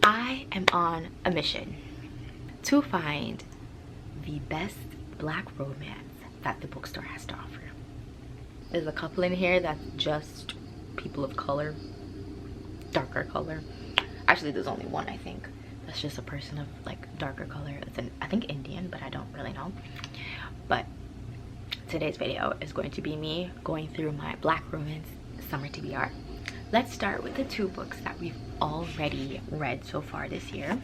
I am on a mission to find the best black romance that the bookstore has to offer. There's a couple in here that's just people of color, darker color. Actually, there's only one, I think. That's just a person of like darker color. It's I think Indian, but I don't really know. But today's video is going to be me going through my black romance summer TBR. Let's start with the two books that we've already read so far this year.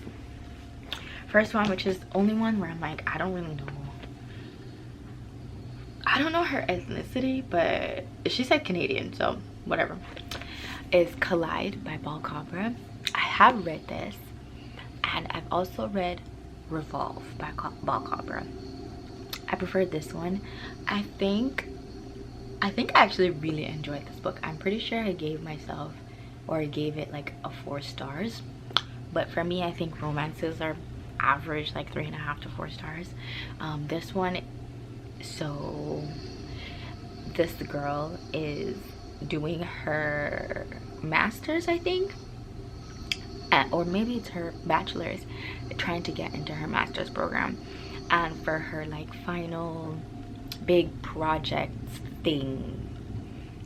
First one, which is the only one where I'm like, I don't know her ethnicity, but she said Canadian, so whatever, is Collide by Balcabra. I have read this, and I've also read Revolve by Balcabra. I preferred this one. I think I actually really enjoyed this book. I'm pretty sure I gave it like a 4 stars, but for me, I think romances are average like 3.5 to 4 stars. This one, so this girl is doing her master's, I think, or maybe it's her bachelor's, trying to get into her master's program, and for her like final big project thing,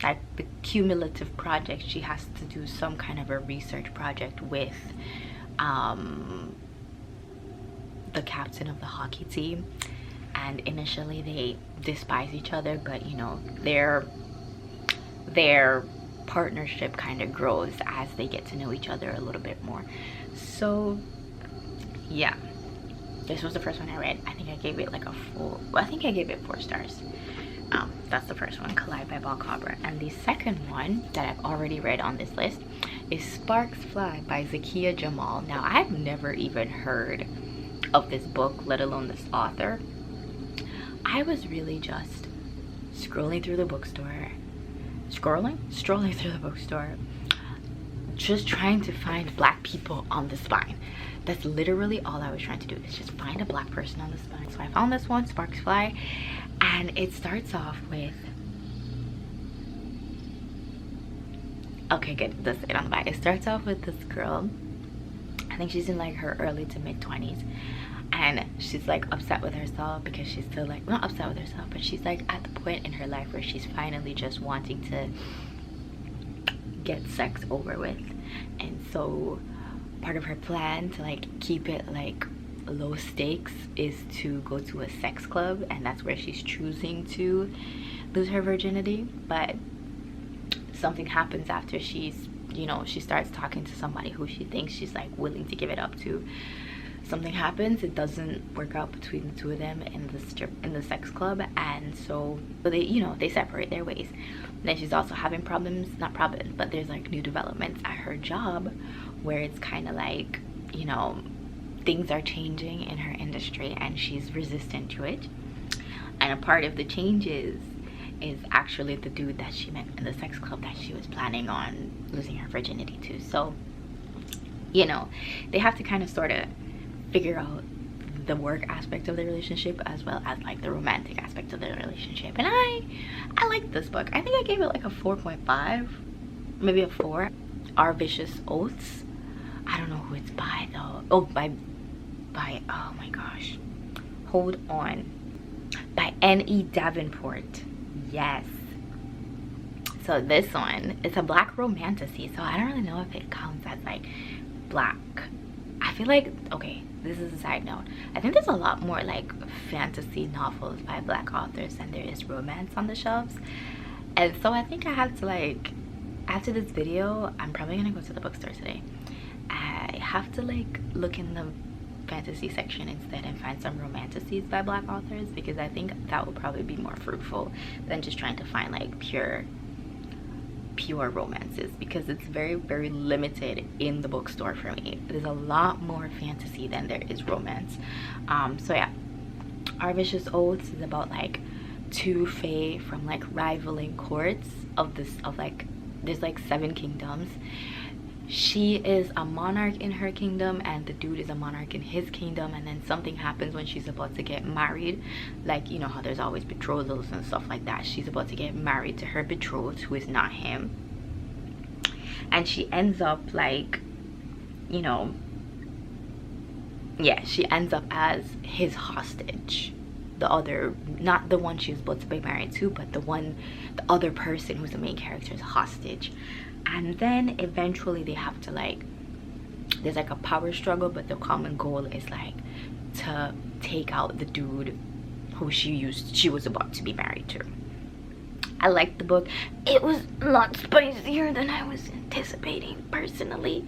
like the cumulative project, she has to do some kind of a research project with the captain of the hockey team. And initially they despise each other, but you know, their partnership kind of grows as they get to know each other a little bit more. So yeah, this was the first one I read. I think I gave it like a 4. Well, I think I gave it 4 stars. That's the first one, Collide by Balcabra. And the second one that I've already read on this list is Sparks Fly by Zakiya Jamal. Now, I've never even heard of this book, let alone this author. I was really just strolling through the bookstore, just trying to find black people on the spine. That's literally all I was trying to do, is just find a black person on the spine. So I found this one, Sparks Fly, and it starts off with, okay, good, that's it on the back. It starts off with this girl, I think she's in like her early to mid 20s, and she's like upset with herself because she's still like, not upset with herself, but she's like at the point in her life where she's finally just wanting to get sex over with. And so part of her plan to like keep it like low stakes is to go to a sex club, and that's where she's choosing to lose her virginity. But something happens after she's, you know, she starts talking to somebody who she thinks she's like willing to give it up to. Something happens, it doesn't work out between the two of them in the sex club, and so they, you know, they separate their ways. And then she's also having not problems, but there's like new developments at her job where it's kind of like, you know, things are changing in her industry and she's resistant to it. And a part of the changes is actually the dude that she met in the sex club that she was planning on losing her virginity to. So, you know, they have to kind of sort of figure out the work aspect of the relationship as well as like the romantic aspect of the relationship. And I like this book. I think I gave it like a 4.5, maybe a 4. Our Vicious Oaths. I don't know who it's by though. Oh, by oh my gosh, hold on, by N.E. Davenport. Yes. So this one, it's a black romantasy, so I don't really know if it counts as like black. I feel like, okay, this is a side note, I think there's a lot more like fantasy novels by black authors than there is romance on the shelves. And so I think I have to, like, after this video, I'm probably gonna go to the bookstore today. I have to like look in the fantasy section instead and find some romantasies by black authors, because I think that will probably be more fruitful than just trying to find like pure romances, because it's very, very limited in the bookstore for me. There's a lot more fantasy than there is romance. So yeah, Our Vicious Oaths is about like two fae from like rivaling courts of like, there's like 7 kingdoms. She is a monarch in her kingdom and the dude is a monarch in his kingdom, and then something happens when she's about to get married. Like, you know how there's always betrothals and stuff like that. She's about to get married to her betrothed, who is not him, and she ends up like, you know, yeah, she ends up as his hostage. The other, not the one she was supposed to be married to, but the other person who's the main character's hostage. And then eventually they have to like, there's like a power struggle, but the common goal is like to take out the dude who she was about to be married to. I liked the book. It was a lot spicier than I was anticipating personally.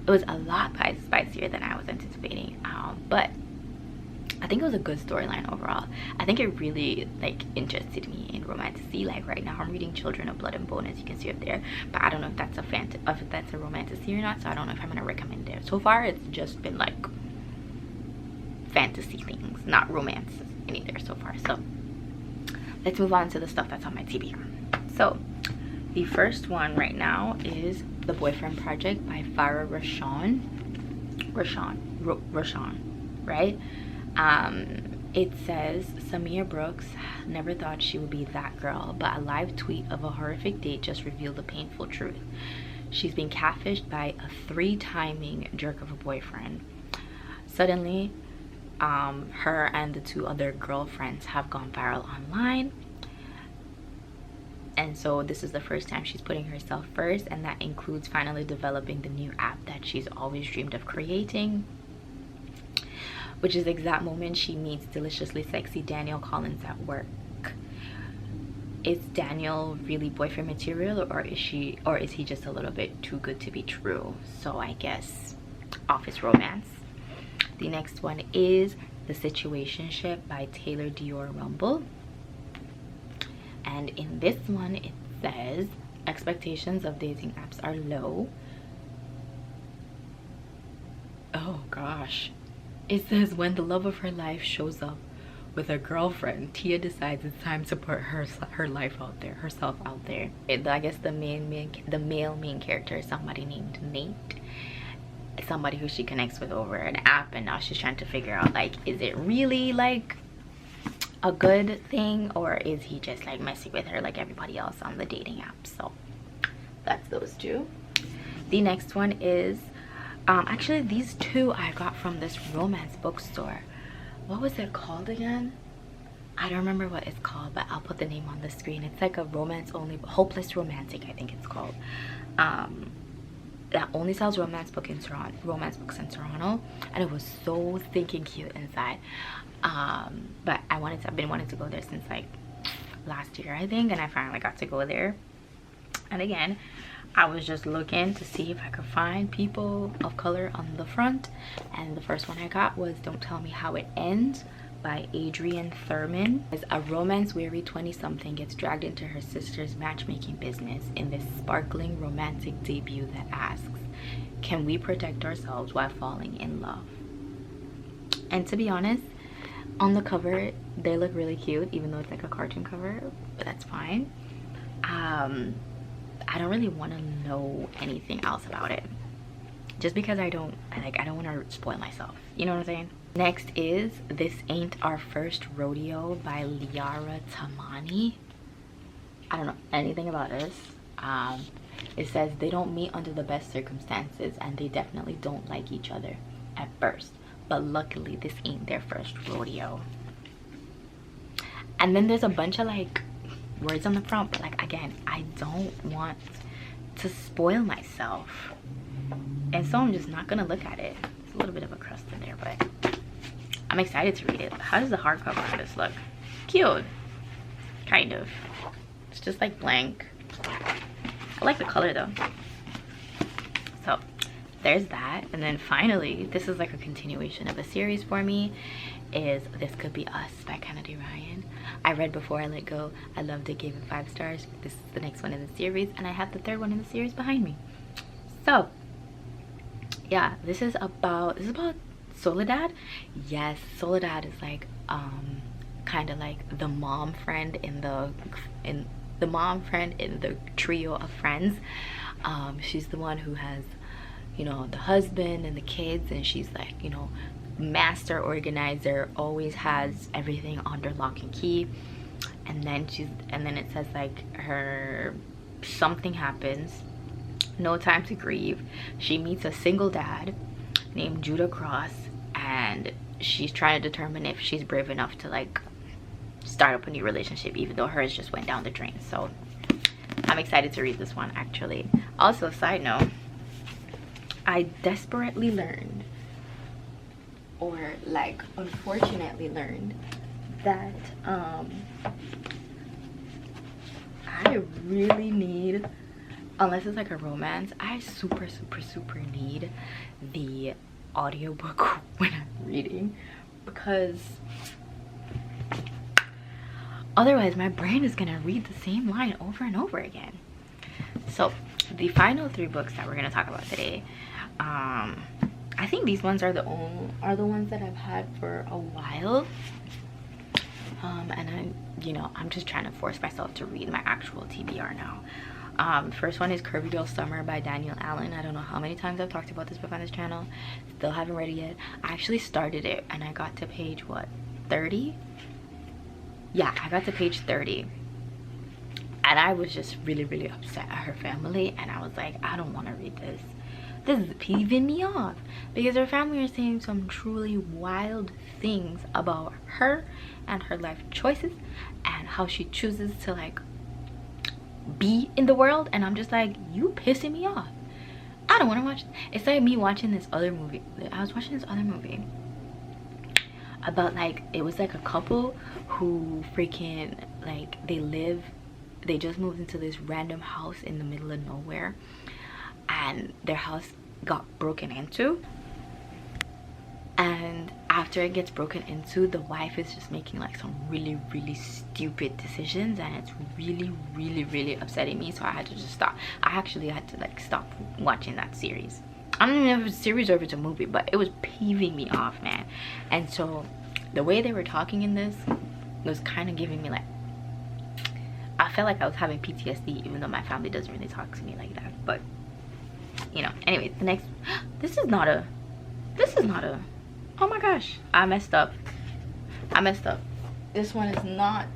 It was a lot spicier than I was anticipating, but I think it was a good storyline overall. I think it really like interested me in romantasy. Like right now I'm reading Children of Blood and Bone, as you can see up there, but I don't know if that's a romantasy or not, so I don't know if I'm gonna recommend it. So far it's just been like fantasy things, not romance in either so far. So let's move on to the stuff that's on my TBR. So the first one right now is The Boyfriend Project by Farah Rashan, right? It says Samia Brooks never thought she would be that girl, but a live tweet of a horrific date just revealed the painful truth. She's been catfished by a 3-timing jerk of a boyfriend. Suddenly, her and the 2 other girlfriends have gone viral online. And so this is the first time she's putting herself first, and that includes finally developing the new app that she's always dreamed of creating, which is the exact moment she meets deliciously sexy Daniel Collins at work. Is Daniel really boyfriend material, or is he just a little bit too good to be true? So I guess office romance. The next one is The Situationship by Taylor Dior Rumble. And in this one it says expectations of dating apps are low. Oh gosh. It says when the love of her life shows up with a girlfriend, Tia decides it's time to put her life out there, herself out there. I guess the male main character is somebody named Nate, somebody who she connects with over an app, and now she's trying to figure out like, is it really like a good thing, or is he just like messing with her like everybody else on the dating app? So that's those 2. The next one is actually these 2 I got from this romance bookstore. What was it called again? I don't remember what it's called, but I'll put the name on the screen. It's like a romance only, Hopeless Romantic I think it's called. That only sells romance books in Toronto, and it was so stinking cute inside. But I've been wanting to go there since like last year I think, and I finally got to go there. And again, I was just looking to see if I could find people of color on the front, and the first one I got was Don't Tell Me How It Ends by Adrienne Thurman. As a romance-weary 20-something gets dragged into her sister's matchmaking business in this sparkling romantic debut that asks, can we protect ourselves while falling in love? And to be honest, on the cover they look really cute, even though it's like a cartoon cover, but that's fine. I don't really want to know anything else about it, just because I don't want to spoil myself, you know what I'm saying? Next is This Ain't Our First Rodeo by Liara Tamani. I don't know anything about this. It says they don't meet under the best circumstances, and they definitely don't like each other at first, but luckily this ain't their first rodeo. And then there's a bunch of like words on the front, but like again, I don't want to spoil myself, and so I'm just not gonna look at it. There's a little bit of a crust in there, but I'm excited to read it. How does the hardcover on this look? Cute, kind of. It's just like blank. I like the color though. So there's that. And then finally, this is like a continuation of a series for me, is This Could Be Us by Kennedy Ryan. I read Before I Let Go. I loved it, gave it 5 stars. This is the next one in the series, and I have the 3rd one in the series behind me. So yeah, this is about Soledad. Yes, Soledad is like kind of like the mom friend in the trio of friends. She's the one who has, you know, the husband and the kids, and she's like, you know, master organizer, always has everything under lock and key. And then it says like something happens, no time to grieve. She meets a single dad named Judah Cross, and she's trying to determine if she's brave enough to like start up a new relationship, even though hers just went down the drain. So I'm excited to read this one, actually. Also, side note, I desperately learned, or like unfortunately learned, that I really need, unless it's like a romance, I super need the audiobook when I'm reading, because otherwise my brain is gonna read the same line over and over again. So the final 3 books that we're gonna talk about today, I think these ones are the ones that I've had for a while, and I'm just trying to force myself to read my actual TBR now. The first one is Curvydale Summer by Danielle Allen. I don't know how many times I've talked about this book on this channel. Still haven't read it yet. I actually started it and I got to page, what, 30? Yeah, I got to page 30. And I was just really upset at her family, and I was like, I don't want to read this. This is peeving me off, because her family are saying some truly wild things about her and her life choices and how she chooses to like be in the world, and I'm just like, you pissing me off. I don't want to watch. It's like me watching this other movie. I was watching this other movie about, like, it was like a couple who freaking, like, they just moved into this random house in the middle of nowhere, and their house got broken into, and after it gets broken into, the wife is just making like some really stupid decisions, and it's really upsetting me. So I had to just stop. I actually had to like stop watching that series. I don't even know if it's a series or if it's a movie, but it was peeving me off, man. And so the way they were talking in this was kind of giving me like, I felt like I was having PTSD, even though my family doesn't really talk to me like that. But you know, anyway, the next, this is not a, oh my gosh, I messed up. This one is not,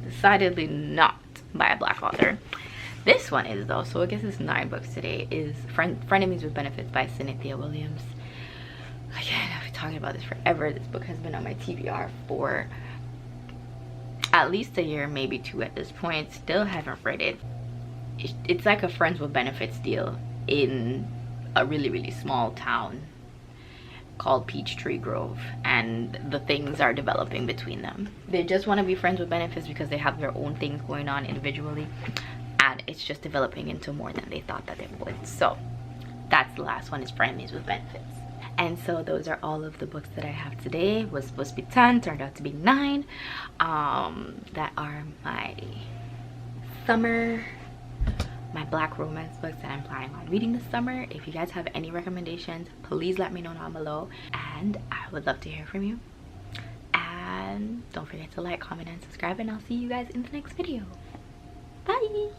decidedly not by a Black author. This one is though, so I guess it's 9 books today, is Frenemies with Benefits by Cynthia Williams. Again, I've been talking about this forever. This book has been on my TBR for at least a year, maybe 2 at this point. Still haven't read it. It's like a Friends with Benefits deal in a really small town called Peachtree Grove, and the things are developing between them. They just want to be friends with benefits because they have their own things going on individually, and it's just developing into more than they thought that it would. So that's the last one, is Frenemies with Benefits. And so those are all of the books that I have today. It was supposed to be 10, turned out to be 9. That are my summer, my Black romance books that I'm planning on reading this summer. If you guys have any recommendations, please let me know down below, and I would love to hear from you. And don't forget to like, comment, and subscribe, and I'll see you guys in the next video. Bye.